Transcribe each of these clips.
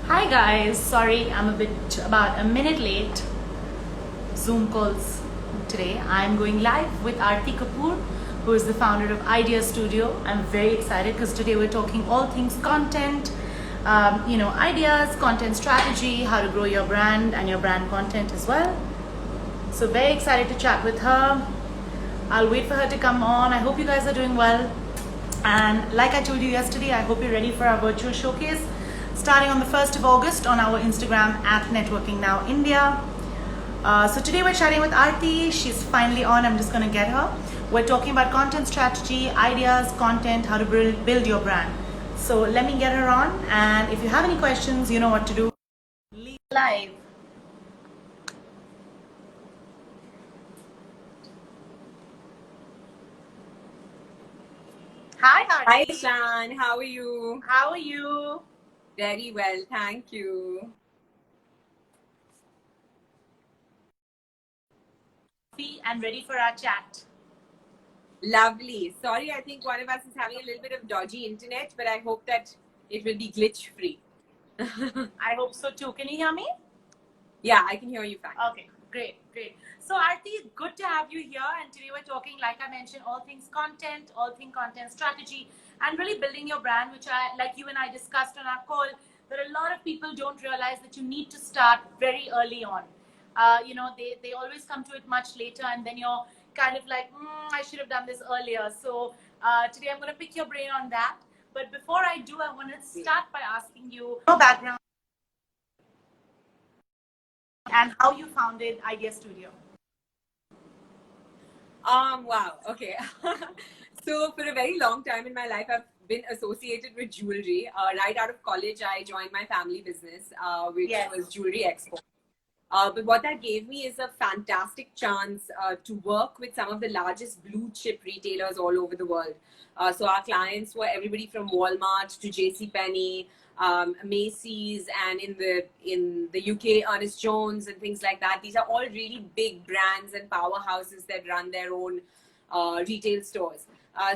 Hi guys, sorry I'm about a minute late. Zoom calls today. I'm going live with Aarti Cooper, who is the founder of Idea Studio. I'm very excited because today we're talking all things content, ideas, content strategy, how to grow your brand and your brand content as well. So very excited to chat with her. I'll wait for her to come on. I hope you guys are doing well. And like I told you yesterday, I hope you're ready for our virtual showcase starting on the 1st of August on our Instagram at Networking Now India. So today we're chatting with Aarti. She's finally on. I'm just going to get her. We're talking about content strategy, ideas, content, how to build your brand. So let me get her on. And if you have any questions, you know what to do. Leave live. Hi, Hi, Aarti. Shan. How are you? How are you? Very well, thank you. And ready for our chat. Lovely. Sorry, I think one of us is having a little bit of dodgy internet, but I hope that it will be glitch free. I hope so too. Can you hear me? Yeah, I can hear you fine. Okay, great. So Aarti, good to have you here. And today we're talking, like I mentioned, all things content, all things content strategy, and really building your brand, which like you and I discussed on our call, that a lot of people don't realize that you need to start very early on. They always come to it much later, and then you're kind of like, I should have done this earlier. So today I'm going to pick your brain on that. But before I do, I want to start by asking you your background and how you founded Idea Studio. Wow. Okay. So for a very long time in my life, I've been associated with jewelry. Right out of college, I joined my family business, which was Jewelry Expo. But what that gave me is a fantastic chance to work with some of the largest blue chip retailers all over the world. So our clients were everybody from Walmart to JCPenney, Macy's, and in the UK, Ernest Jones and things like that. These are all really big brands and powerhouses that run their own retail stores.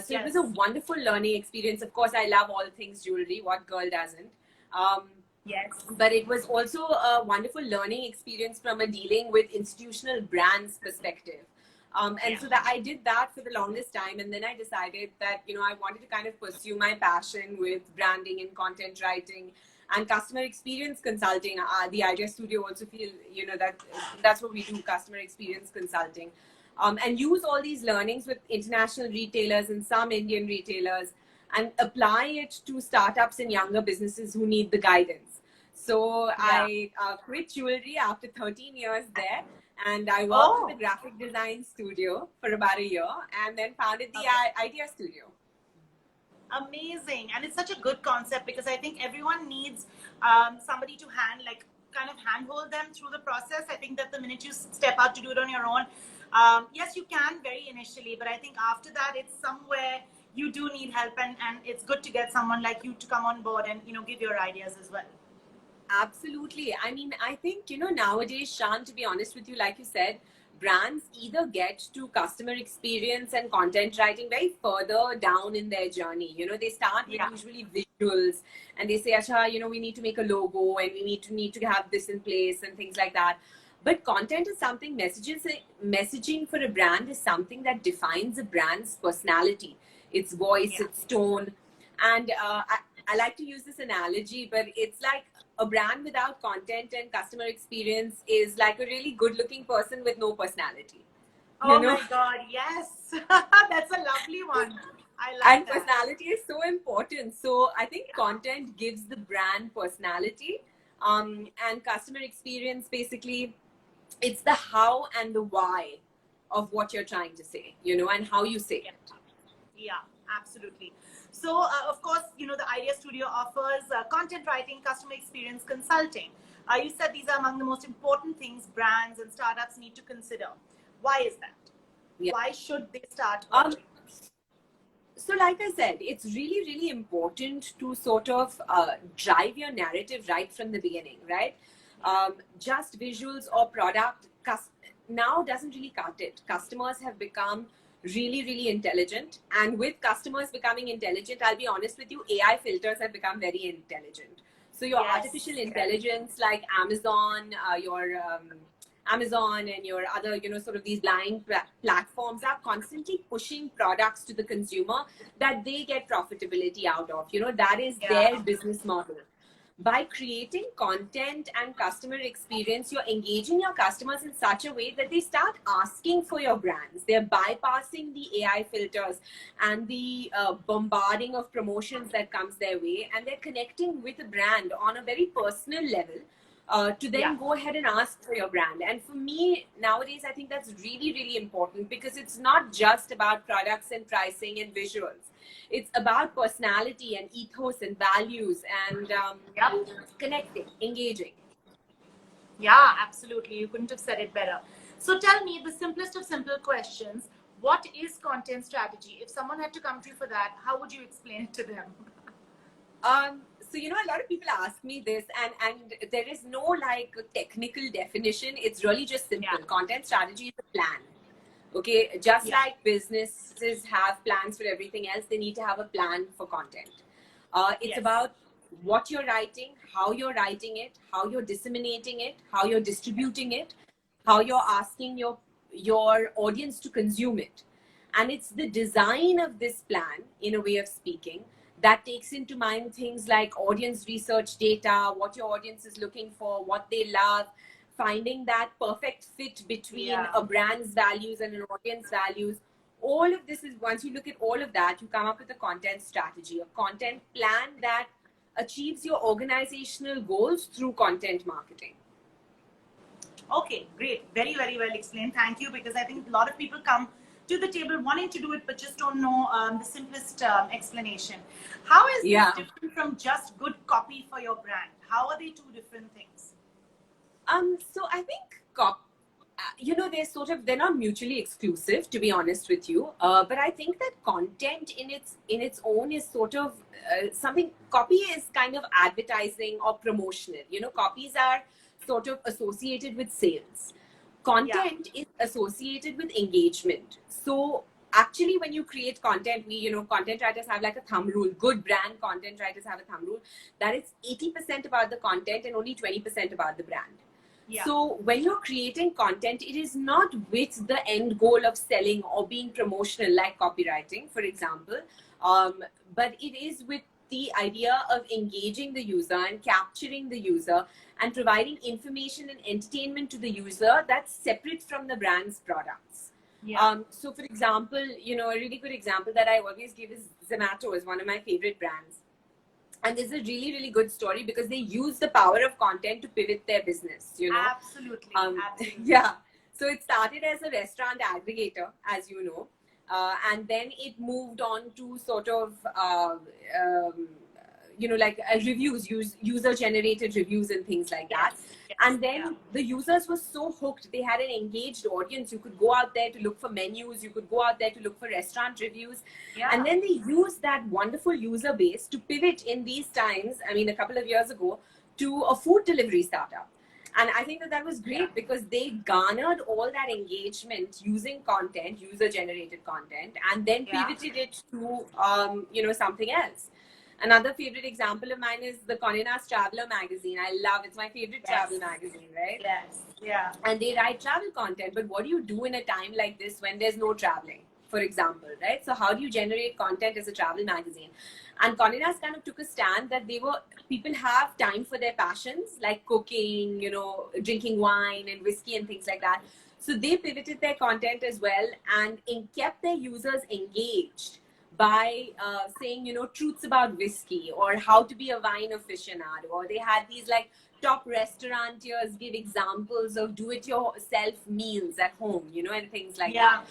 So it was a wonderful learning experience. Of course, I love all things jewelry. What girl doesn't? But it was also a wonderful learning experience from a dealing with institutional brands perspective. So that I did that for the longest time. And then I decided that, I wanted to kind of pursue my passion with branding and content writing and customer experience consulting. The Idea Studio also feel, that's what we do, customer experience consulting. And use all these learnings with international retailers and some Indian retailers and apply it to startups and younger businesses who need the guidance. So I quit jewelry after 13 years there, and I worked in the graphic design studio for about a year, and then founded the Idea Studio. Amazing. And it's such a good concept because I think everyone needs somebody to kind of handhold them through the process. I think that the minute you step out to do it on your own, yes, you can very initially, but I think after that, it's somewhere you do need help, and it's good to get someone like you to come on board and, give your ideas as well. Absolutely. I mean, I think, nowadays, Shan, to be honest with you, like you said, brands either get to customer experience and content writing very further down in their journey. They start with usually visuals and they say, Acha, we need to make a logo and we need to have this in place and things like that. But content is something, messaging for a brand is something that defines a brand's personality, its voice, its tone. And I like to use this analogy, but it's like a brand without content and customer experience is like a really good looking person with no personality. My God, yes. That's a lovely one. I like that. And personality is so important. So I think content gives the brand personality, and customer experience, basically, it's the how and the why of what you're trying to say, and how you say it. Yeah, absolutely. So, of course, the Idea Studio offers content writing, customer experience consulting. You said these are among the most important things brands and startups need to consider. Why is that? Why should they start early? So like I said, it's really, really important to sort of drive your narrative right from the beginning, right? Just visuals or product now doesn't really cut it. Customers have become really, really intelligent. And with customers becoming intelligent, I'll be honest with you, AI filters have become very intelligent. So your artificial intelligence, like Amazon, Amazon and your other, sort of these blind platforms are constantly pushing products to the consumer that they get profitability out of. That is their business model. By creating content and customer experience, you're engaging your customers in such a way that they start asking for your brands. They're bypassing the AI filters and the bombarding of promotions that comes their way, and they're connecting with a brand on a very personal level. To then go ahead and ask for your brand. And for me, nowadays, I think that's really, really important, because it's not just about products and pricing and visuals. It's about personality and ethos and values and connecting, engaging. Yeah, absolutely. You couldn't have said it better. So tell me, the simplest of simple questions, what is content strategy? If someone had to come to you for that, how would you explain it to them? So, a lot of people ask me this, and there is no like technical definition. It's really just simple. Content strategy is a plan. Okay, just like businesses have plans for everything else, they need to have a plan for content. It's about what you're writing, how you're writing it, how you're disseminating it, how you're distributing it, how you're asking your audience to consume it. And it's the design of this plan, in a way of speaking, that takes into mind things like audience research data, what your audience is looking for, what they love, finding that perfect fit between a brand's values and an audience values. All of this is, once you look at all of that, you come up with a content strategy, a content plan that achieves your organizational goals through content marketing. Okay, great. Very, very well explained. Thank you, because I think a lot of people come to the table wanting to do it, but just don't know the simplest explanation. How is this different from just good copy for your brand? How are they two different things? So I think they're not mutually exclusive, to be honest with you. But I think that content in its own is sort of something. Copy is kind of advertising or promotional. Copies are sort of associated with sales. Content is associated with engagement. So actually, when you create content, content writers have like a thumb rule. Good brand content writers have a thumb rule that it's 80% about the content and only 20% about the brand. So when you're creating content, it is not with the end goal of selling or being promotional, like copywriting, for example, but it is with the idea of engaging the user and capturing the user and providing information and entertainment to the user that's separate from the brand's products. So for example, a really good example that I always give is Zomato is one of my favorite brands. And this is a really, really good story because they use the power of content to pivot their business, Absolutely. Absolutely. Yeah. So it started as a restaurant aggregator, as you know. And then it moved on to sort of, like reviews, user-generated reviews and things like that. And then the users were so hooked. They had an engaged audience. You could go out there to look for menus. You could go out there to look for restaurant reviews. And then they used that wonderful user base to pivot in these times, a couple of years ago, to a food delivery startup. And I think that was great because they garnered all that engagement using content, user-generated content, and then pivoted it to, something else. Another favorite example of mine is the Condé Nast Traveler magazine. I love it. It's my favorite travel magazine, right? Yes. Yeah. And they write travel content. But what do you do in a time like this when there's no traveling, for example, right? So how do you generate content as a travel magazine? And Condé Nast kind of took a stand that people have time for their passions, like cooking, drinking wine and whiskey and things like that. So they pivoted their content as well and kept their users engaged by saying, truths about whiskey or how to be a wine aficionado. Or they had these like top restaurateurs give examples of do-it-yourself meals at home, and things like that.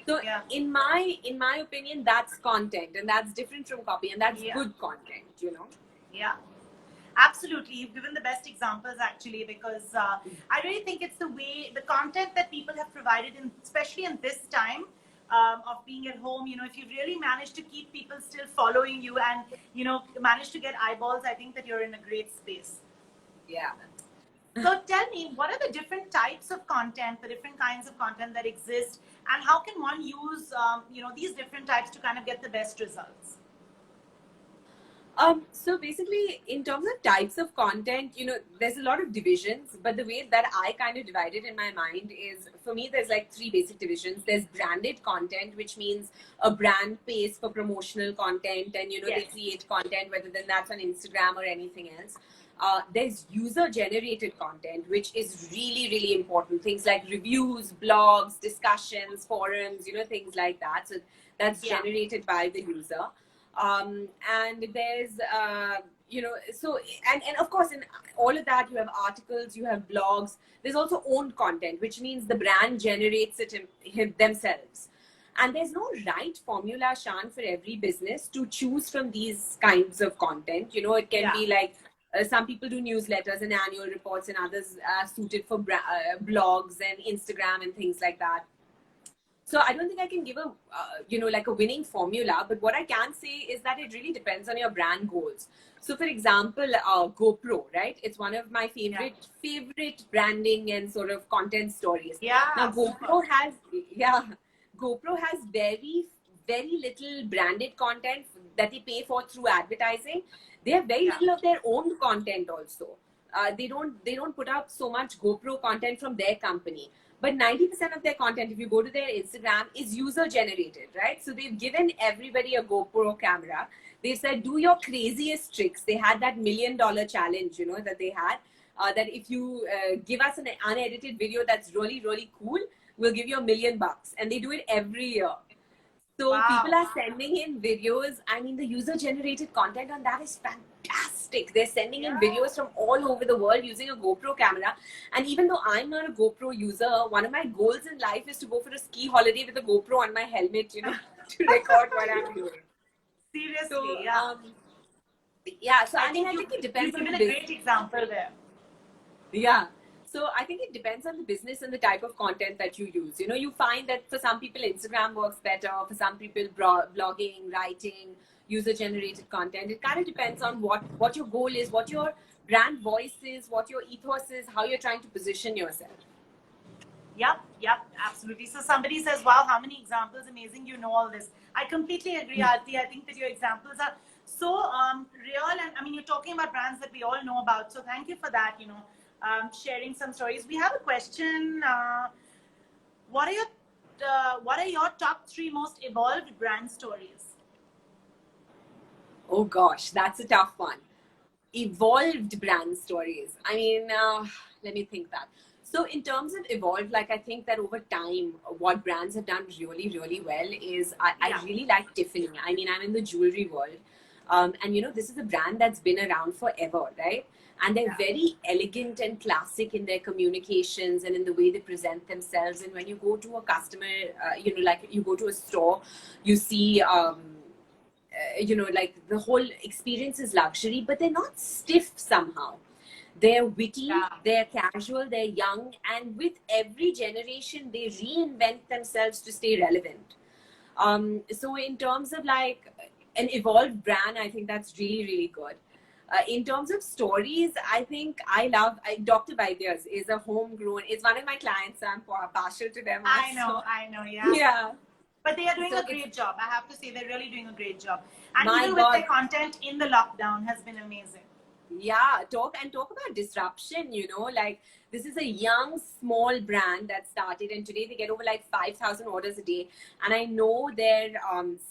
So in my opinion, that's content, and that's different from copy, and that's good content, Yeah. Absolutely. You've given the best examples actually, because I really think it's the content that people have provided, especially in this time of being at home. If you really manage to keep people still following you and, manage to get eyeballs, I think that you're in a great space. Yeah. So tell me, what are the different types of content, the different kinds of content that exist, and how can one use, these different types to kind of get the best results? So basically, in terms of types of content, there's a lot of divisions, but the way that I kind of divide it in my mind is, for me, there's like three basic divisions. There's branded content, which means a brand pays for promotional content and, they create content, whether then that's on Instagram or anything else. There's user generated content, which is really, really important. Things like reviews, blogs, discussions, forums, things like that. So that's generated by the user. And there's so and of course in all of that you have articles, you have blogs. There's also owned content, which means the brand generates it themselves. And there's no right formula, Shan, for every business to choose from these kinds of content. It can be like some people do newsletters and annual reports, and others are suited for blogs and Instagram and things like that. So I don't think I can give a, like a winning formula, but what I can say is that it really depends on your brand goals. So for example, GoPro, right? It's one of my favorite branding and sort of content stories. Yeah. Now GoPro has very, very little branded content that they pay for through advertising. They have very little of their own content also. They don't put up so much GoPro content from their company. But 90% of their content, if you go to their Instagram, is user generated, right? So they've given everybody a GoPro camera. They've said, do your craziest tricks. They had that $1 million challenge, that they had. That if you give us an unedited video that's really, really cool, we'll give you $1 million. And they do it every year. So people are sending in videos. I mean, the user generated content on that is fantastic. They're sending in videos from all over the world using a GoPro camera. And even though I'm not a GoPro user, one of my goals in life is to go for a ski holiday with a GoPro on my helmet, to record what I'm doing. Seriously, so, so I think it depends on the business. You've given a great example there. Yeah. So I think it depends on the business and the type of content that you use. You find that for some people, Instagram works better. For some people, blogging, writing, user-generated content. It kind of depends on what your goal is, what your brand voice is, what your ethos is, how you're trying to position yourself. Yep, absolutely. So somebody says, wow, how many examples, amazing, you know all this. I completely agree, Aarti. I think that your examples are so real. And I mean, you're talking about brands that we all know about. So thank you for that, sharing some stories. We have a question. What are your top 3 most evolved brand stories? Oh gosh, that's a tough one. Evolved brand stories. I mean, let me think that. So in terms of evolved, I think that over time, what brands have done really, really well is I really like Tiffany. I mean, I'm in the jewelry world. And this is a brand that's been around forever, right? And they're very elegant and classic in their communications and in the way they present themselves. And when you go to a customer, you go to a store, you see, the whole experience is luxury, but they're not stiff somehow. They're witty, they're casual, they're young. And with every generation, they reinvent themselves to stay relevant. So in terms of an evolved brand, I think that's really, really good. In terms of stories, I think I love Dr. Baidyas is a homegrown. It's one of my clients. So I'm partial to them. Also. I know. Yeah. But they are doing a great job. I have to say, they're really doing a great job. And even with their content in the lockdown has been amazing. Yeah, talk about disruption. This is a young, small brand that started, and today they get over 5,000 orders a day. And I know their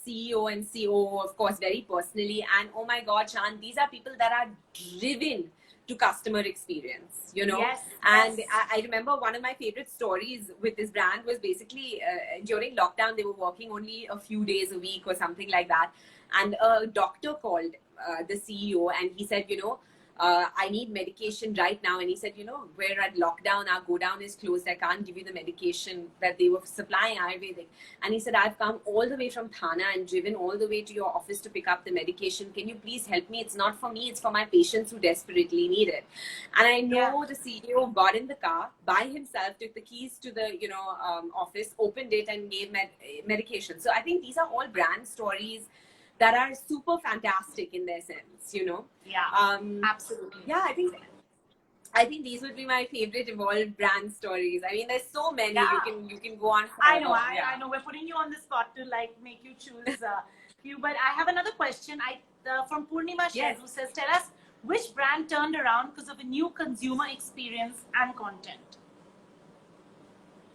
CEO and COO, of course, very personally. And oh my God, Shan, these are people that are driven to customer experience, Yes, and yes. I remember one of my favorite stories with this brand was basically during lockdown, they were working only a few days a week or something like that. And a doctor called the CEO and he said, I need medication right now. And he said, we're at lockdown, our go down is closed. I can't give you the medication that they were supplying Ayurvedic. And he said, I've come all the way from Thana and driven all the way to your office to pick up the medication. Can you please help me? It's not for me. It's for my patients who desperately need it. And I know the CEO got in the car by himself, took the keys to the, office, opened it and gave medication. So I think these are all brand stories that are super fantastic in their sense, Yeah, absolutely. Yeah, I think these would be my favorite evolved brand stories. I mean, there's so many you can go on. I know, I know. We're putting you on the spot to make you choose few. But I have another question. from Purnima Shed, who says, tell us which brand turned around because of a new consumer experience and content.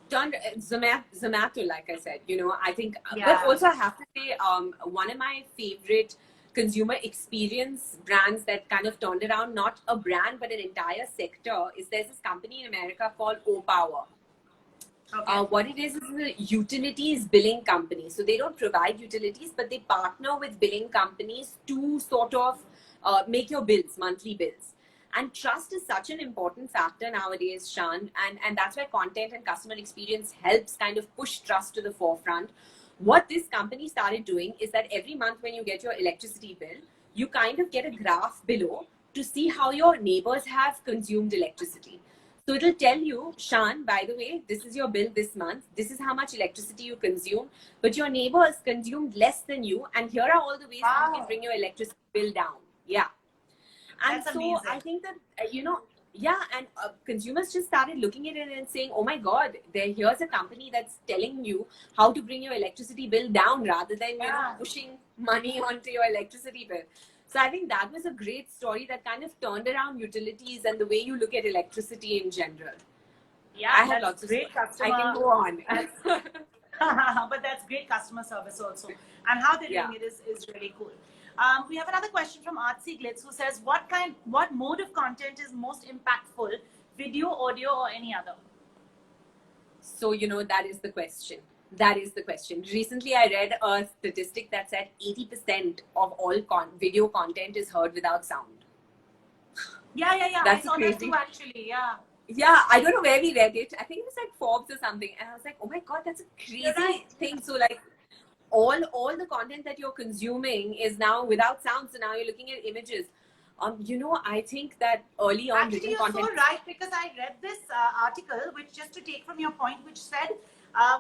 Zomato, like I said, I think, but also I have to say, one of my favorite consumer experience brands that kind of turned around, not a brand, but an entire sector, is there's this company in America called O-Power. Okay. What it is a utilities billing company. So they don't provide utilities, but they partner with billing companies to sort of make your bills, monthly bills. And trust is such an important factor nowadays, Shan. And that's why content and customer experience helps kind of push trust to the forefront. What this company started doing is that every month when you get your electricity bill, you kind of get a graph below to see how your neighbors have consumed electricity. So it'll tell you, Shan, by the way, this is your bill this month. This is how much electricity you consume. But your neighbors consumed less than you. And here are all the ways you can bring your electricity bill down. Yeah. And that's so amazing. I think that, and consumers just started looking at it and saying, oh my God, here's a company that's telling you how to bring your electricity bill down rather than, pushing money onto your electricity bill. So I think that was a great story that kind of turned around utilities and the way you look at electricity in general. Yeah, I had lots of great customer. I can go on. But that's great customer service also. And how they're doing it is really cool. We have another question from Aarti Cooper who says, what mode of content is most impactful? Video, audio, or any other? So, that is the question. That is the question. Recently, I read a statistic that said 80% of all video content is heard without sound. Yeah. That's I saw crazy. that too, actually. Yeah, I don't know where we read it. I think it was like Forbes or something. And I was like, oh my God, that's a crazy thing. So like all the content that you're consuming is now without sound. So now you're looking at images. I think that early on, actually, you're so right, because I read this article, which, just to take from your point, which said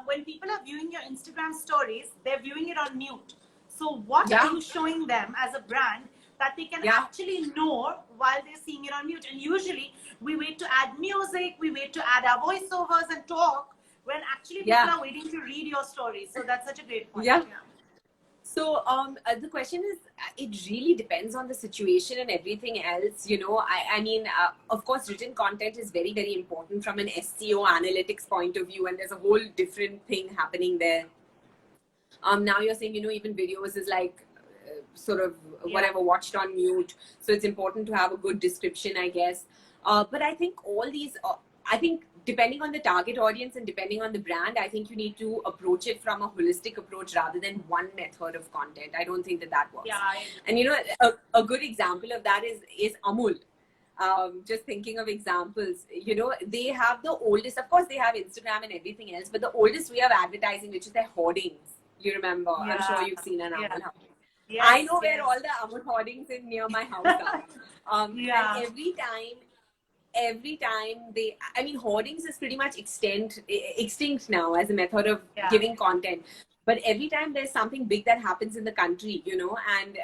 when people are viewing your Instagram stories, they're viewing it on mute. So what are you showing them as a brand that they can actually know while they're seeing it on mute? And usually we wait to add music, we wait to add our voiceovers and talk, when actually people are waiting to read your stories. So that's such a great point. So the question is, it really depends on the situation and everything else. I mean, of course, written content is very, very important from an SEO analytics point of view. And there's a whole different thing happening there. Now you're saying, even videos is like sort of whatever, watched on mute. So it's important to have a good description, I guess. But I think all these, depending on the target audience and depending on the brand, I think you need to approach it from a holistic approach rather than one method of content. I don't think that works. And a good example of that is Amul. Just thinking of examples, they have the oldest, of course they have Instagram and everything else, but the oldest way of advertising, which is their hoardings. You remember? I'm sure you've seen an Amul hoarding. I know where all the Amul hoardings in near my house are. And every time hoardings is pretty much extinct now as a method of giving content. But every time there's something big that happens in the country, and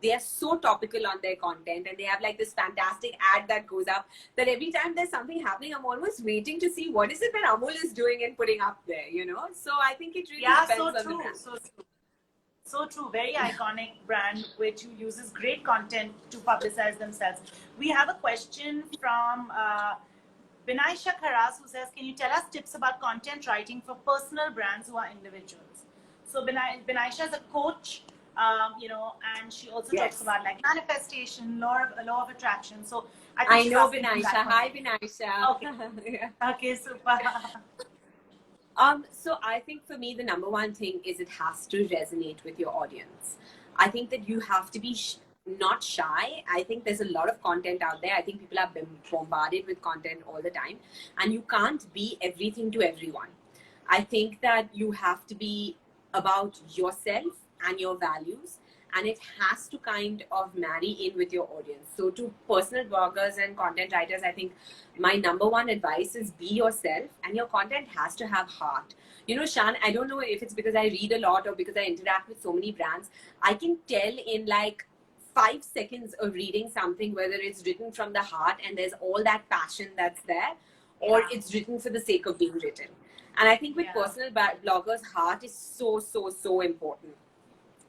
they're so topical on their content, and they have like this fantastic ad that goes up, that every time there's something happening, I'm almost waiting to see what is it that Amul is doing and putting up there, So I think it really depends on the brand. So true. Very iconic brand which uses great content to publicize themselves. We have a question from Binaisha Kharas, who says, can you tell us tips about content writing for personal brands who are individuals? So Binaisha is a coach, and she also talks about like manifestation, law of attraction. So I know Binaisha. Hi, Binaisha. Okay. Okay, super. So I think for me, the number one thing is it has to resonate with your audience. I think that you have to be not shy. I think there's a lot of content out there. I think people are bombarded with content all the time, and you can't be everything to everyone. I think that you have to be about yourself and your values, and it has to kind of marry in with your audience. So to personal bloggers and content writers, I think my number one advice is be yourself, and your content has to have heart. Shan, I don't know if it's because I read a lot or because I interact with so many brands. I can tell in like 5 seconds of reading something, whether it's written from the heart and there's all that passion that's there, or it's written for the sake of being written. And I think with personal bloggers, heart is so, so, so important.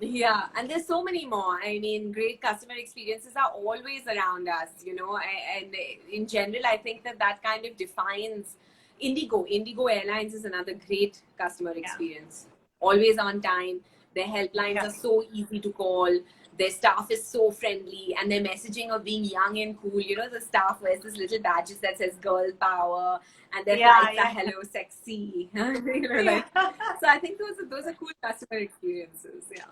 Yeah, and there's so many more. I mean, great customer experiences are always around us, you know, and in general, I think that that kind of defines Indigo. Indigo Airlines is another great customer experience. Always on time. Their helplines are so easy to call. Their staff is so friendly, and their messaging of being young and cool. You know, the staff wears this little badges that says "Girl Power," and their flights are "Hello, sexy." You know, like, so I think those are cool customer experiences. Yeah.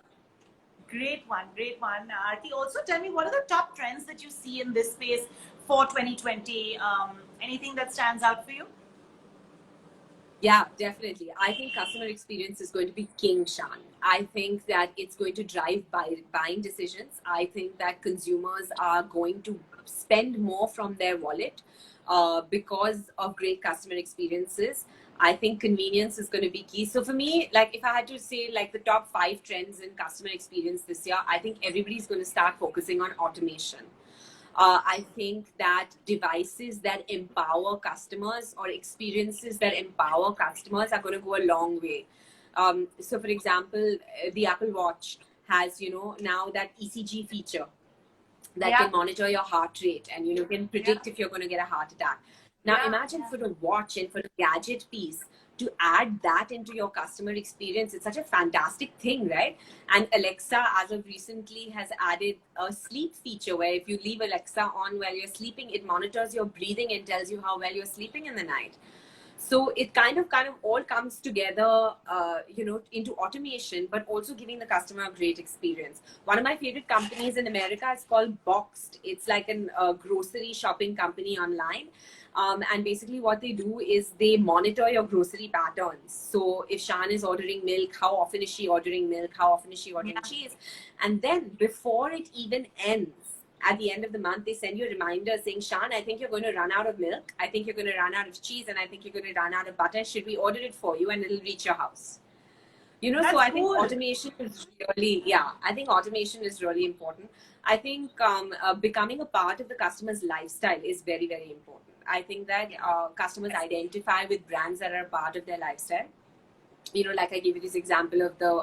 Great one, great one. Aarti, also tell me, what are the top trends that you see in this space for 2020? Anything that stands out for you? Yeah, definitely. I think customer experience is going to be king, Shan. I think that it's going to drive buying decisions. I think that consumers are going to spend more from their wallet because of great customer experiences. I think convenience is going to be key. So for me, like if I had to say like the top 5 trends in customer experience this year, I think everybody's going to start focusing on automation. I think that devices that empower customers or experiences that empower customers are going to go a long way. So, for example, the Apple Watch has, you know, now that ECG feature that can monitor your heart rate and, you know, can predict if you're going to get a heart attack. Now, imagine for a watch and for a gadget piece, to add that into your customer experience, it's such a fantastic thing, right? And Alexa, as of recently, has added a sleep feature where if you leave Alexa on while you're sleeping, it monitors your breathing and tells you how well you're sleeping in the night. So it kind of all comes together, you know, into automation, but also giving the customer a great experience. One of my favorite companies in America is called Boxed. It's like a grocery shopping company online. And basically what they do is they monitor your grocery patterns. So if Shan is ordering milk, how often is she ordering milk? How often is she ordering cheese? And then before it even ends, at the end of the month, they send you a reminder saying, Shan, I think you're going to run out of milk. I think you're going to run out of cheese. And I think you're going to run out of butter. Should we order it for you? And it'll reach your house. You know, so I think automation is really, I think automation is really important. I think becoming a part of the customer's lifestyle is very, very important. I think that customers identify with brands that are a part of their lifestyle. You know, like I gave you this example of the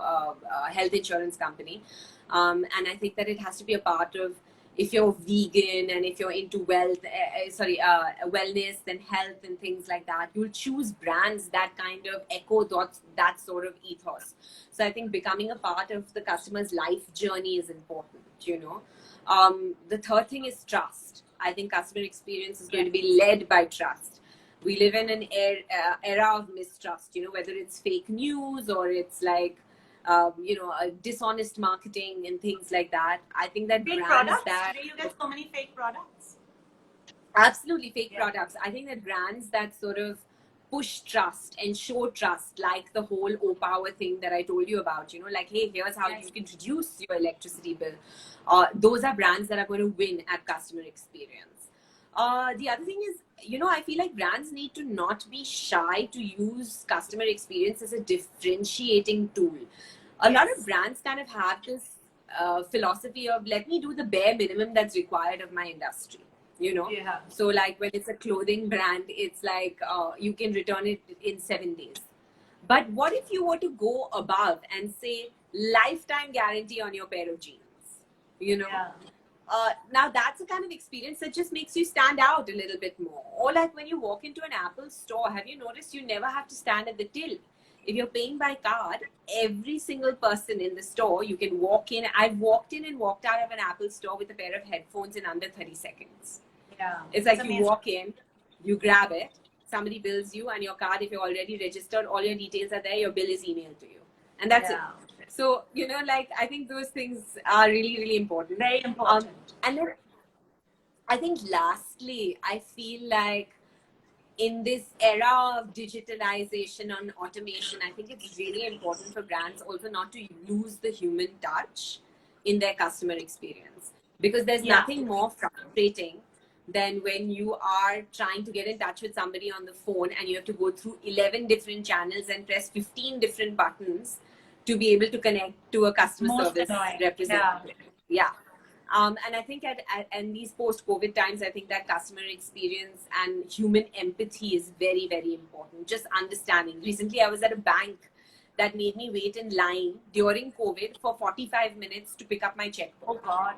health insurance company. And I think that it has to be a part of, if you're vegan and if you're into wellness and health and things like that, you'll choose brands that kind of echo that sort of ethos. So I think becoming a part of the customer's life journey is important, you know. The third thing is trust. I think customer experience is going to be led by trust. We live in an era of mistrust, you know, whether it's fake news or it's like, you know, dishonest marketing and things like that. I think that fake brands products? that... Do you get so many fake products? Absolutely, fake products. I think that brands that sort of push trust and show trust, like the whole O Power thing that I told you about, you know, like, hey, here's how you can reduce your electricity bill. Those are brands that are going to win at customer experience. The other thing is, you know, I feel like brands need to not be shy to use customer experience as a differentiating tool. A lot of brands kind of have this philosophy of, let me do the bare minimum that's required of my industry. You know, so like when it's a clothing brand, it's like you can return it in 7 days. But what if you were to go above and say lifetime guarantee on your pair of jeans? You know, now that's a kind of experience that just makes you stand out a little bit more. Or like when you walk into an Apple store, have you noticed you never have to stand at the till? If you're paying by card, every single person in the store, you can walk in. I've walked in and walked out of an Apple store with a pair of headphones in under 30 seconds. It's like you walk in, you grab it, somebody bills you, and your card, if you're already registered, all your details are there, your bill is emailed to you. And that's it. So, you know, like, I think those things are really, really important. Very important. And then I think lastly, I feel like in this era of digitalization and automation, I think it's really important for brands also not to lose the human touch in their customer experience. Because there's nothing more frustrating than when you are trying to get in touch with somebody on the phone and you have to go through 11 different channels and press 15 different buttons to be able to connect to a customer service representative. And I think in these post-COVID times, I think that customer experience and human empathy is very, very important. Just understanding. Recently, I was at a bank that made me wait in line during COVID for 45 minutes to pick up my checkbook. Oh God.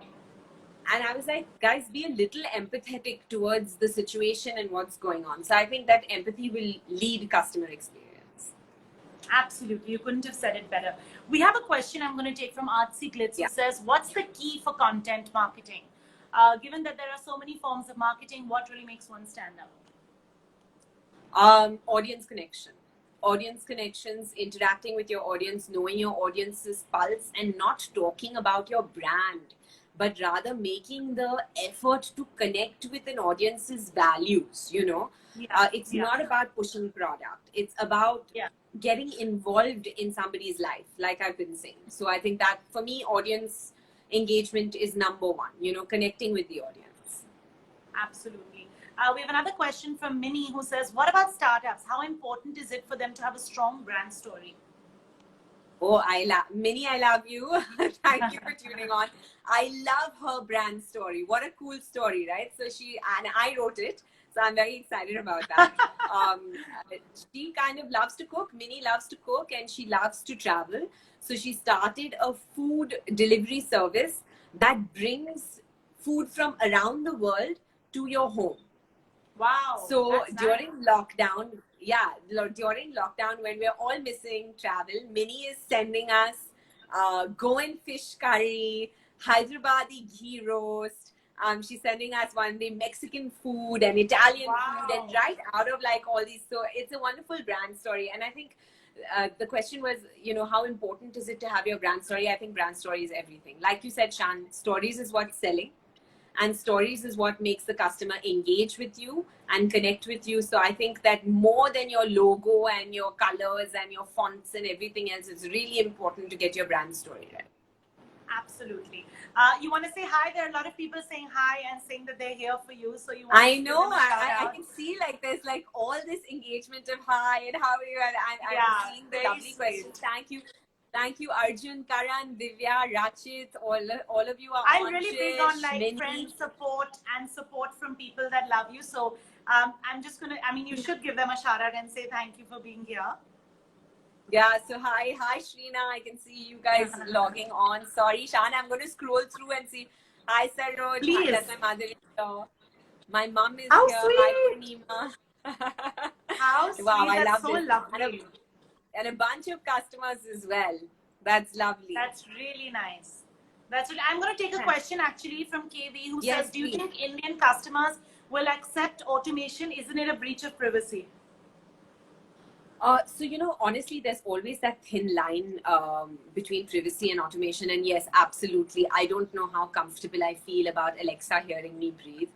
And I was like, guys, be a little empathetic towards the situation and what's going on. So I think that empathy will lead customer experience. Absolutely. You couldn't have said it better. We have a question I'm going to take from Aarti Cooper, who says, what's the key for content marketing? Given that there are so many forms of marketing, what really makes one stand out? Audience connection. Audience connections, interacting with your audience, knowing your audience's pulse, and not talking about your brand, but rather making the effort to connect with an audience's values, you know. It's not about pushing product. It's about getting involved in somebody's life, like I've been saying. So I think that for me, audience engagement is number one, you know, connecting with the audience. Absolutely. We have another question from Minnie, who says, what about startups? How important is it for them to have a strong brand story? Oh, Minnie, I love you. Thank you for tuning on. I love her brand story. What a cool story, right? So and I wrote it. So I'm very excited about that. She kind of loves to cook. Minnie loves to cook and she loves to travel. So she started a food delivery service that brings food from around the world to your home. Wow. So during lockdown, during lockdown, when we're all missing travel, Minnie is sending us Goan fish curry, Hyderabadi ghee roast. She's sending us one day Mexican food and Italian food, and right out of like all these. So it's a wonderful brand story. And I think the question was, you know, how important is it to have your brand story? I think brand story is everything. Like you said, Shan, stories is what's selling. And stories is what makes the customer engage with you and connect with you. So I think that more than your logo and your colors and your fonts and everything else, it's really important to get your brand story right. Absolutely. You want to say hi? There are a lot of people saying hi and saying that they're here for you. So you want I know. I can see like there's like all this engagement of hi and how are you? And I'm seeing the lovely questions. Thank you. Thank you, Arjun, Karan, Divya, Rachit, all of you are I'm really big on like friend support and support from people that love you. So I'm just going to, I mean, you should give them a shout out and say thank you for being here. Yeah, so hi Shrina, I can see you guys logging on. Sorry, Shan, I'm going to scroll through and see. Hi, Saroj. Please. That's my mother-in-law. My mom is How here. Sweet. Hi, Purnima. How sweet. Wow, I love so this. Lovely. And a bunch of customers as well. That's lovely. That's really nice. I'm going to take a question actually from KV, who says, do you think Indian customers will accept automation? Isn't it a breach of privacy? So, you know, honestly, there's always that thin line between privacy and automation. And yes, absolutely. I don't know how comfortable I feel about Alexa hearing me breathe.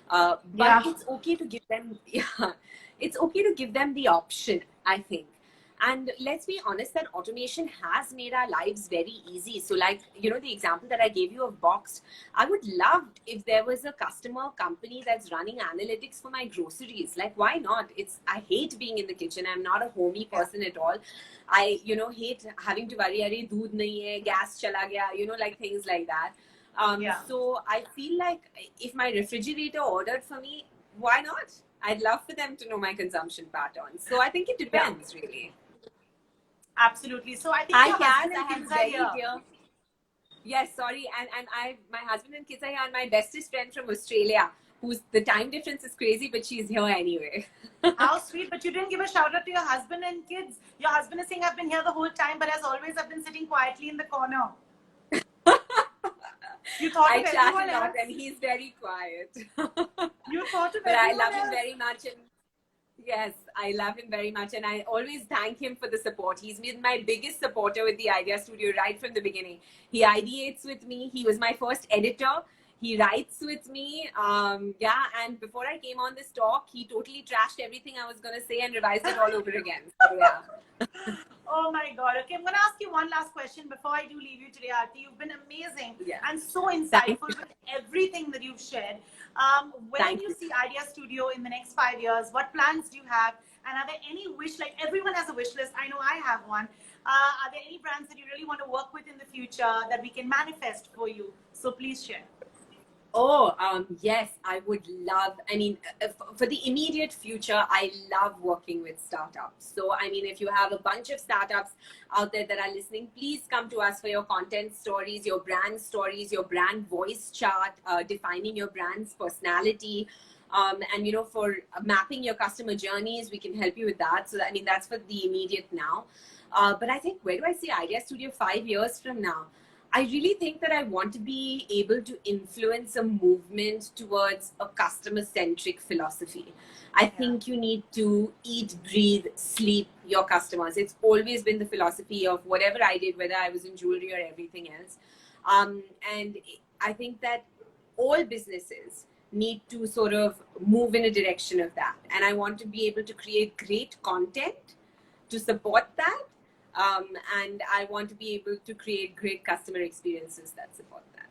But it's okay to give them, it's okay to give them the option, I think. And let's be honest that automation has made our lives very easy. So like, you know, the example that I gave you of Boxed, I would love if there was a customer company that's running analytics for my groceries. Like, why not? I hate being in the kitchen. I'm not a homey person at all. I, you know, hate having to worry, "Arey, doodh nahi hai, gas chala gaya," you know, like things like that. So I feel like if my refrigerator ordered for me, why not? I'd love for them to know my consumption patterns. So I think it depends, really. Absolutely. So I think I have very dear. Yes, sorry. And my husband and kids are here, and my bestest friend from Australia, who's the time difference is crazy, but she's here anyway. How sweet. But you didn't give a shout out to your husband and kids. Your husband is saying, I've been here the whole time, but as always, I've been sitting quietly in the corner. You thought I chat a lot and he's very quiet. You thought of But I love him very much. And yes, I love him very much. And I always thank him for the support. He's been my biggest supporter with the Idea Studio right from the beginning. He ideates with me. He was my first editor. He writes with me. And before I came on this talk, he totally trashed everything I was going to say and revised it all over again. So, yeah. Oh my God. Okay, I'm going to ask you one last question before I do leave you today, Aarti. You've been amazing and so insightful with everything that you've shared. Where do you see Idea Studio in the next 5 years? What plans do you have? And are there any like everyone has a wish list. I know I have one. Are there any brands that you really want to work with in the future that we can manifest for you? So please share. Oh, yes, I would love. I mean, for the immediate future, I love working with startups. So, I mean, if you have a bunch of startups out there that are listening, please come to us for your content stories, your brand voice chart, defining your brand's personality. And, you know, for mapping your customer journeys, we can help you with that. So, I mean, that's for the immediate now. But I think, where do I see Idea Studio 5 years from now? I really think that I want to be able to influence a movement towards a customer centric philosophy. I think you need to eat, breathe, sleep your customers. It's always been the philosophy of whatever I did, whether I was in jewelry or everything else. And I think that all businesses need to sort of move in a direction of that. And I want to be able to create great content to support that. And I want to be able to create great customer experiences that support that.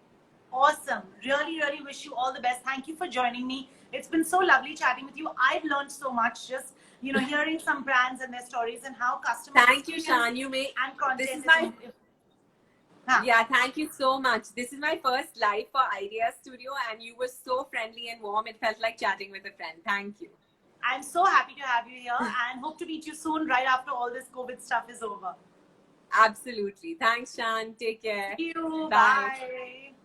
Awesome. Really, really wish you all the best. Thank you for joining me. It's been so lovely chatting with you. I've learned so much just, you know, hearing some brands and their stories and how customers. Thank you, Shan. You may. And content this is my. Huh. Yeah, thank you so much. This is my first live for Idea Studio, and you were so friendly and warm. It felt like chatting with a friend. Thank you. I'm so happy to have you here and hope to meet you soon, right after all this COVID stuff is over. Absolutely. Thanks, Shan. Take care. See you. Bye. Bye.